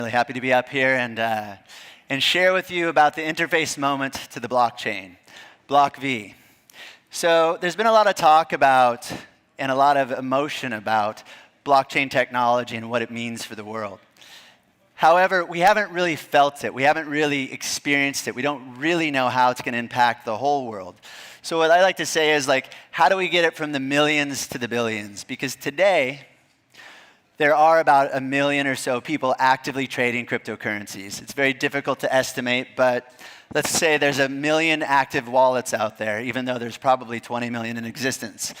Really happy to be up here and share with you about the interface moment to the blockchain, BlockV. So there's been a lot of talk about and a lot of emotion about blockchain technology and what it means for the world. However, we haven't really felt it. We haven't really experienced it. We don't really know how it's going to impact the whole world. So what I like to say is, how do we get it from the millions to the billions? Because today, there are about 1 million or so people actively trading cryptocurrencies. It's very difficult to estimate, but let's say there's 1 million active wallets out there, even though there's probably 20 million in existence.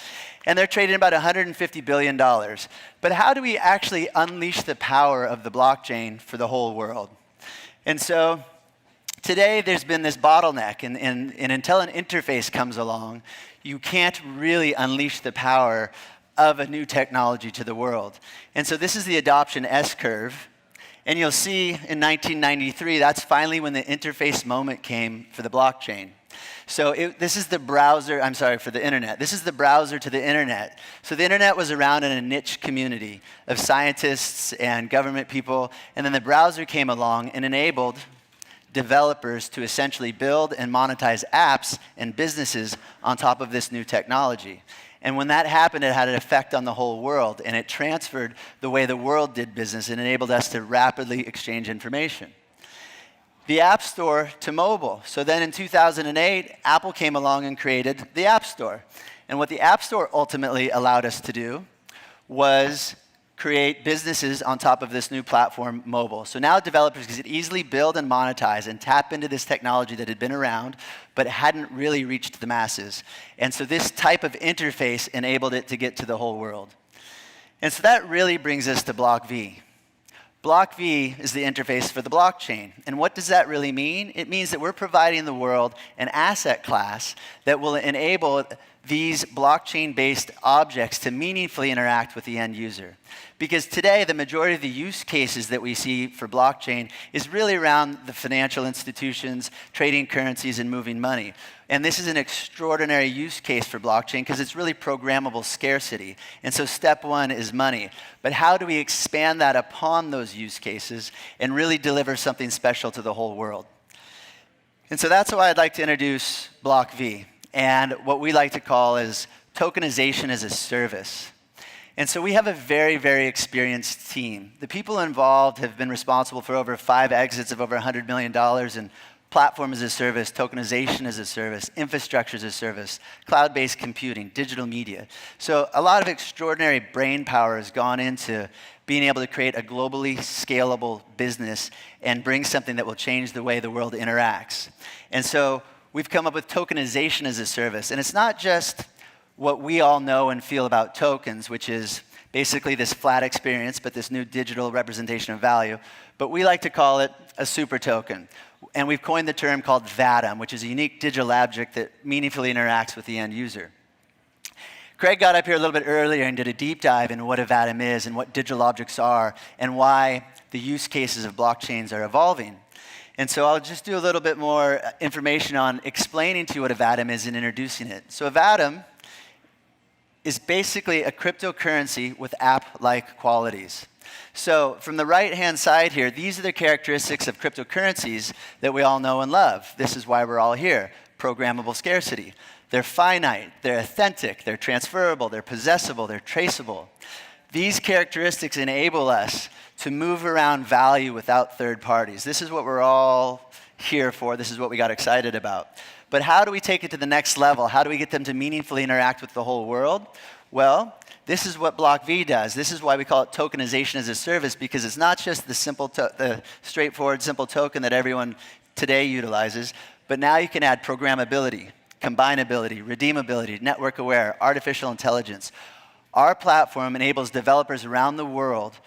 And they're trading about $150 billion. But how do we actually unleash the power of the blockchain for the whole world? And so today there's been this bottleneck, and until an interface comes along, you can't really unleash the power of a new technology to the world. And so this is the adoption S-curve. And you'll see in 1993, that's finally when the interface moment came for the blockchain. So this is the browser, for the internet. This is the browser to the internet. So the internet was around in a niche community of scientists and government people, and then the browser came along and enabled developers to essentially build and monetize apps and businesses on top of this new technology. And when that happened, it had an effect on the whole world, and it transferred the way the world did business and enabled us to rapidly exchange information. The App Store to mobile. So then in 2008, Apple came along and created the App Store. And what the App Store ultimately allowed us to do was create businesses on top of this new platform, mobile. So now developers could easily build and monetize and tap into this technology that had been around, but hadn't really reached the masses. And so this type of interface enabled it to get to the whole world. And so that really brings us to BlockV. BlockV is the interface for the blockchain. And what does that really mean? It means that we're providing the world an asset class that will enable these blockchain-based objects to meaningfully interact with the end user. Because today, the majority of the use cases that we see for blockchain is really around the financial institutions, trading currencies, and moving money. And this is an extraordinary use case for blockchain because it's really programmable scarcity. And so step one is money. But how do we expand that upon those use cases and really deliver something special to the whole world? And so that's why I'd like to introduce BlockV, and what we like to call is tokenization as a service. And so we have a very, very experienced team. The people involved have been responsible for over 5 exits of over $100 million in platform as a service, tokenization as a service, infrastructure as a service, cloud-based computing, digital media. So a lot of extraordinary brain power has gone into being able to create a globally scalable business and bring something that will change the way the world interacts. And so we've come up with tokenization as a service. And it's not just what we all know and feel about tokens, which is basically this flat experience, but this new digital representation of value. But we like to call it a super token. And we've coined the term called VATM, which is a unique digital object that meaningfully interacts with the end user. Craig got up here a little bit earlier and did a deep dive into what a VATM is and what digital objects are and why the use cases of blockchains are evolving. And so I'll just do a little bit more information on explaining to you what a VATM is and introducing it. So a VATM is basically a cryptocurrency with app-like qualities. So from the right-hand side here, these are the characteristics of cryptocurrencies that we all know and love. This is why we're all here. Programmable scarcity. They're finite, they're authentic, they're transferable, they're possessible, they're traceable. These characteristics enable us to move around value without third parties. This is what we're all here for. This is what we got excited about. But how do we take it to the next level? How do we get them to meaningfully interact with the whole world? Well, this is what BlockV does. This is why we call it tokenization as a service, because it's not just the straightforward, simple token that everyone today utilizes, but now you can add programmability, combinability, redeemability, network aware, artificial intelligence. Our platform enables developers around the world,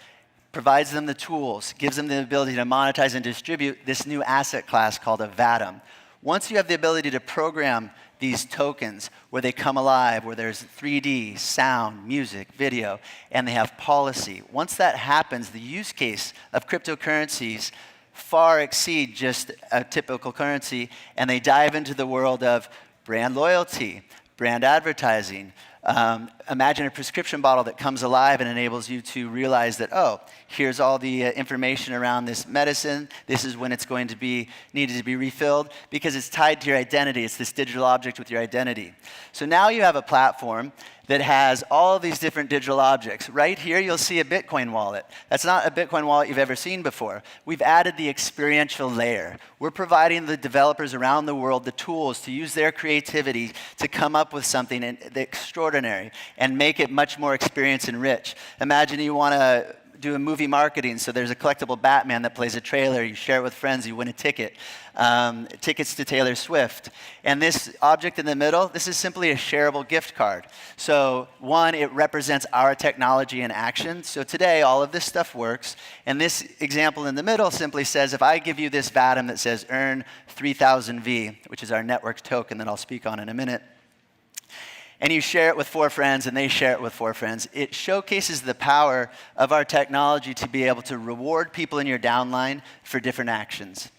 provides them the tools, gives them the ability to monetize and distribute this new asset class called a VATM. Once you have the ability to program these tokens where they come alive, where there's 3D, sound, music, video, and they have policy, once that happens, the use case of cryptocurrencies far exceed just a typical currency, and they dive into the world of brand loyalty, brand advertising, imagine a prescription bottle that comes alive and enables you to realize that, oh, here's all the information around this medicine. This is when it's going to be needed to be refilled, because it's tied to your identity. It's this digital object with your identity. So now you have a platform that has all of these different digital objects. Right here, you'll see a Bitcoin wallet. That's not a Bitcoin wallet you've ever seen before. We've added the experiential layer. We're providing the developers around the world the tools to use their creativity to come up with something extraordinary and make it much more experience and rich. Imagine you want to do a movie marketing, so there's a collectible Batman that plays a trailer, you share it with friends, you win a ticket, tickets to Taylor Swift. And this object in the middle, this is simply a shareable gift card. So one, it represents our technology in action. So today, all of this stuff works, and this example in the middle simply says, if I give you this VATM that says earn 3000 V, which is our network token that I'll speak on in a minute, and you share it with 4 friends, and they share it with 4 friends, it showcases the power of our technology to be able to reward people in your downline for different actions.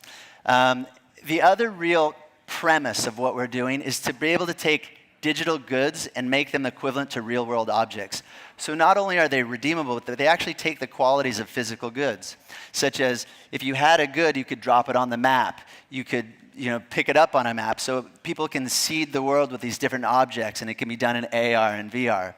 The other real premise of what we're doing is to be able to take digital goods and make them equivalent to real-world objects. So not only are they redeemable, but they actually take the qualities of physical goods, such as if you had a good, you could drop it on the map. You could pick it up on a map, so people can seed the world with these different objects, and it can be done in AR and VR.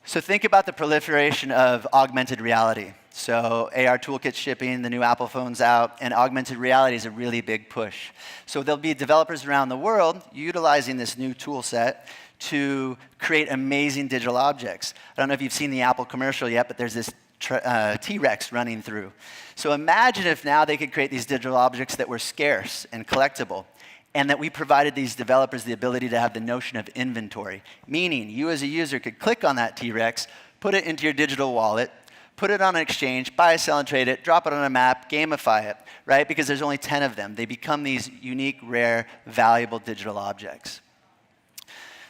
So think about the proliferation of augmented reality. So AR toolkit shipping, the new Apple phone's out, and augmented reality is a really big push. So there'll be developers around the world utilizing this new tool set to create amazing digital objects. I don't know if you've seen the Apple commercial yet, but there's this T-Rex running through. So imagine if now they could create these digital objects that were scarce and collectible, and that we provided these developers the ability to have the notion of inventory, meaning you as a user could click on that T-Rex, put it into your digital wallet, put it on an exchange, buy, sell, and trade it, drop it on a map, gamify it, right? Because there's only 10 of them. They become these unique, rare, valuable digital objects.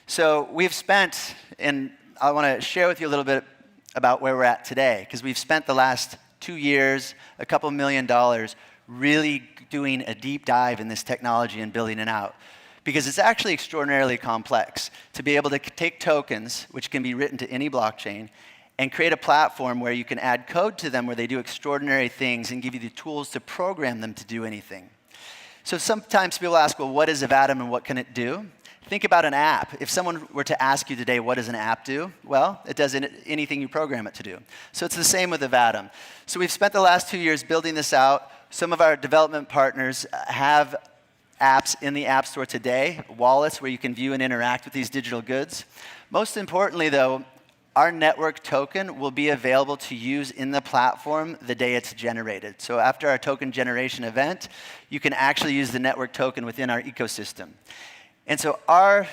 So we've spent, and I want to share with you a little bit about where we're at today, because we've spent the last 2 years, a couple $1 million, really doing a deep dive in this technology and building it out. Because it's actually extraordinarily complex to be able to take tokens, which can be written to any blockchain, and create a platform where you can add code to them where they do extraordinary things and give you the tools to program them to do anything. So sometimes people ask, well, what is a VATM and what can it do? Think about an app. If someone were to ask you today, what does an app do? Well, it does anything you program it to do. So it's the same with a VATM. So we've spent the last 2 years building this out. Some of our development partners have apps in the App Store today, wallets where you can view and interact with these digital goods. Most importantly, though, our network token will be available to use in the platform the day it's generated. So after our token generation event, you can actually use the network token within our ecosystem. And so our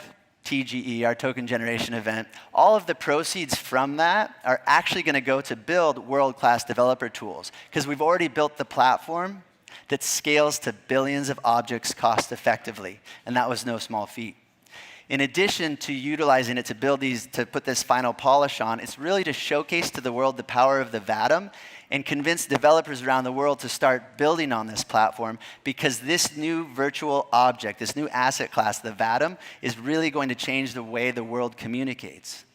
TGE, our token generation event, all of the proceeds from that are actually going to go to build world-class developer tools, because we've already built the platform that scales to billions of objects cost-effectively, and that was no small feat. In addition to utilizing it to build these, to put this final polish on, it's really to showcase to the world the power of the VATM and convince developers around the world to start building on this platform, because this new virtual object, this new asset class, the VATM, is really going to change the way the world communicates.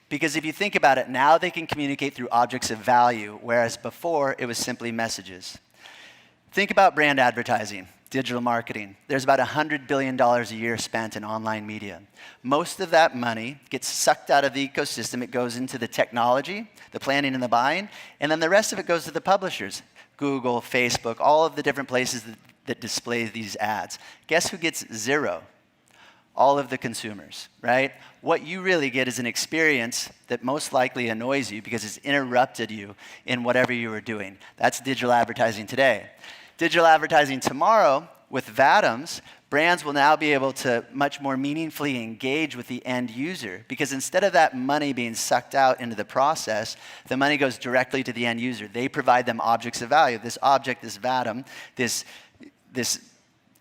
Because if you think about it, now they can communicate through objects of value, whereas before it was simply messages. Think about brand advertising, digital marketing. There's about $100 billion a year spent in online media. Most of that money gets sucked out of the ecosystem. It goes into the technology, the planning and the buying, and then the rest of it goes to the publishers, Google, Facebook, all of the different places that display these ads. Guess who gets zero? All of the consumers, right? What you really get is an experience that most likely annoys you because it's interrupted you in whatever you were doing. That's digital advertising today. Digital advertising tomorrow, with VATMs, brands will now be able to much more meaningfully engage with the end user, because instead of that money being sucked out into the process, the money goes directly to the end user. They provide them objects of value. This object, this VATM, this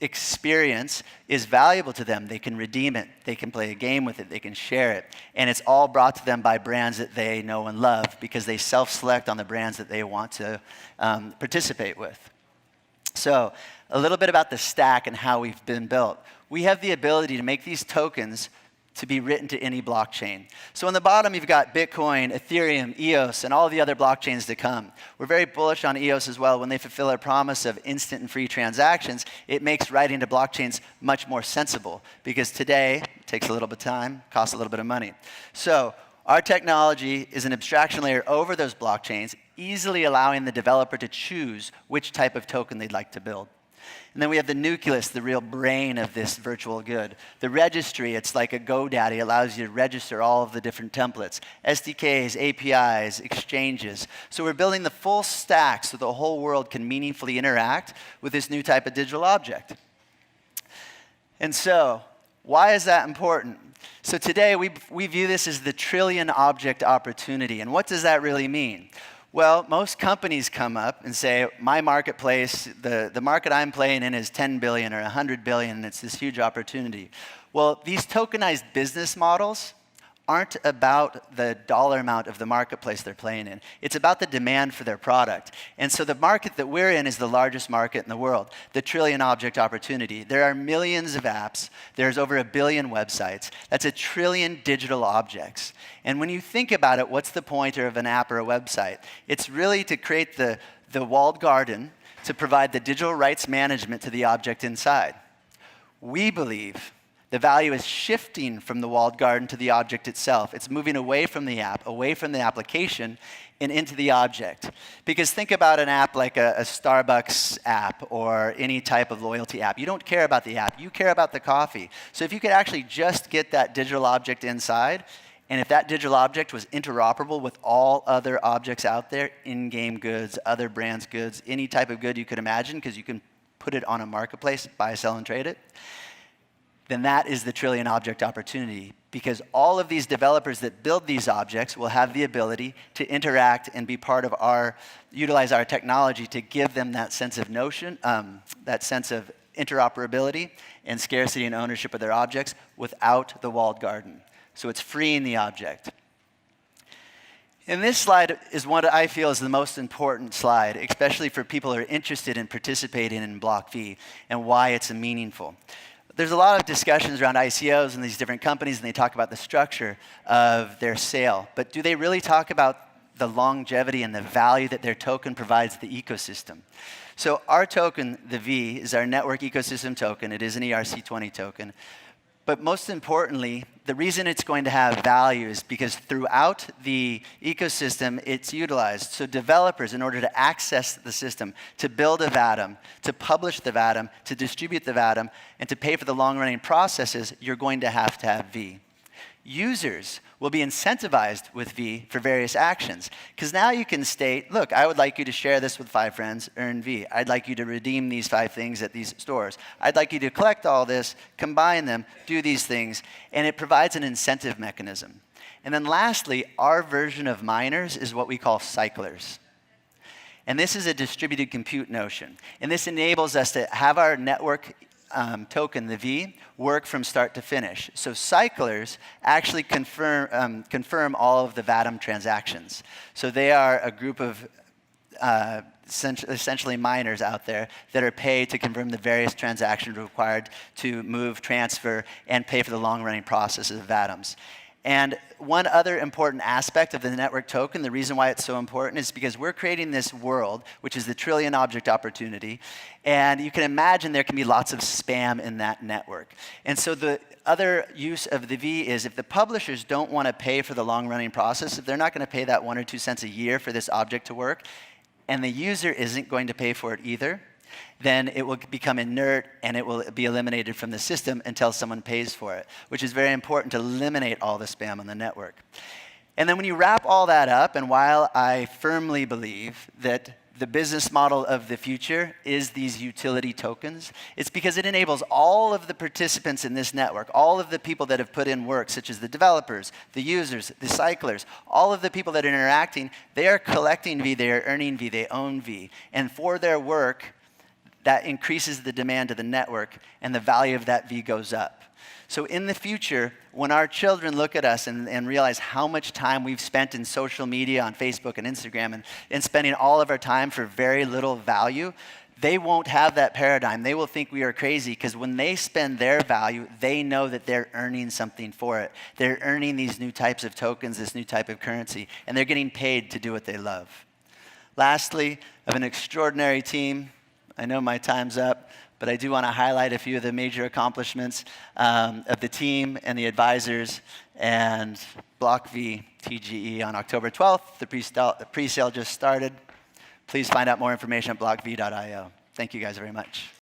experience is valuable to them. They can redeem it. They can play a game with it. They can share it. And it's all brought to them by brands that they know and love, because they self-select on the brands that they want to participate with. So a little bit about the stack and how we've been built. We have the ability to make these tokens to be written to any blockchain. So on the bottom, you've got Bitcoin, Ethereum, EOS, and all the other blockchains to come. We're very bullish on EOS as well. When they fulfill their promise of instant and free transactions, it makes writing to blockchains much more sensible, because today, it takes a little bit of time, costs a little bit of money. So our technology is an abstraction layer over those blockchains, easily allowing the developer to choose which type of token they'd like to build. And then we have the nucleus, the real brain of this virtual good. The registry, it's like a GoDaddy, allows you to register all of the different templates, SDKs, APIs, exchanges. So we're building the full stack so the whole world can meaningfully interact with this new type of digital object. And so, why is that important? So today, we view this as the trillion object opportunity. And what does that really mean? Well, most companies come up and say, my marketplace, the market I'm playing in is 10 billion or 100 billion, and it's this huge opportunity. Well, these tokenized business models aren't about the dollar amount of the marketplace they're playing in. It's about the demand for their product. And so the market that we're in is the largest market in the world, the trillion object opportunity. There are millions of apps. There's over 1 billion websites. That's 1 trillion digital objects. And when you think about it, what's the point of an app or a website? It's really to create the walled garden to provide the digital rights management to the object inside. We believe the value is shifting from the walled garden to the object itself. It's moving away from the app, away from the application, and into the object. Because think about an app like a Starbucks app or any type of loyalty app. You don't care about the app. You care about the coffee. So if you could actually just get that digital object inside, and if that digital object was interoperable with all other objects out there, in-game goods, other brands' goods, any type of good you could imagine, because you can put it on a marketplace, buy, sell, and trade it, then that is the trillion object opportunity, because all of these developers that build these objects will have the ability to interact and be part of utilize our technology to give them that sense of that sense of interoperability and scarcity and ownership of their objects without the walled garden. So it's freeing the object. And this slide is what I feel is the most important slide, especially for people who are interested in participating in BlockV and why it's meaningful. There's a lot of discussions around ICOs and these different companies, and they talk about the structure of their sale. But do they really talk about the longevity and the value that their token provides the ecosystem? So our token, the V, is our network ecosystem token. It is an ERC20 token. But most importantly, the reason it's going to have value is because throughout the ecosystem, it's utilized. So developers, in order to access the system, to build a VATM, to publish the VATM, to distribute the VATM, and to pay for the long-running processes, you're going to have V. Users will be incentivized with V for various actions. Because now you can state, look, I would like you to share this with 5 friends, earn V. I'd like you to redeem these 5 things at these stores. I'd like you to collect all this, combine them, do these things, and it provides an incentive mechanism. And then lastly, our version of miners is what we call cyclers. And this is a distributed compute notion. And this enables us to have our network token, the V, work from start to finish. So cyclers actually confirm all of the VATM transactions. So they are a group of essentially miners out there that are paid to confirm the various transactions required to move, transfer, and pay for the long-running processes of VATMs. And one other important aspect of the network token, the reason why it's so important, is because we're creating this world, which is the trillion object opportunity, and you can imagine there can be lots of spam in that network. And so the other use of the V is if the publishers don't want to pay for the long-running process, if they're not going to pay that 1 or 2 cents a year for this object to work, and the user isn't going to pay for it either, then it will become inert and it will be eliminated from the system until someone pays for it, which is very important to eliminate all the spam on the network. And then when you wrap all that up, and while I firmly believe that the business model of the future is these utility tokens, it's because it enables all of the participants in this network, all of the people that have put in work, such as the developers, the users, the cyclers, all of the people that are interacting, they are collecting V, they are earning V, they own V. And for their work, that increases the demand of the network, and the value of that V goes up. So in the future, when our children look at us and realize how much time we've spent in social media on Facebook and Instagram and spending all of our time for very little value, they won't have that paradigm. They will think we are crazy because when they spend their value, they know that they're earning something for it. They're earning these new types of tokens, this new type of currency, and they're getting paid to do what they love. Lastly, I have an extraordinary team. I know my time's up, but I do want to highlight a few of the major accomplishments of the team and the advisors and BlockV TGE on October 12th. The pre-sale just started. Please find out more information at blockv.io. Thank you guys very much.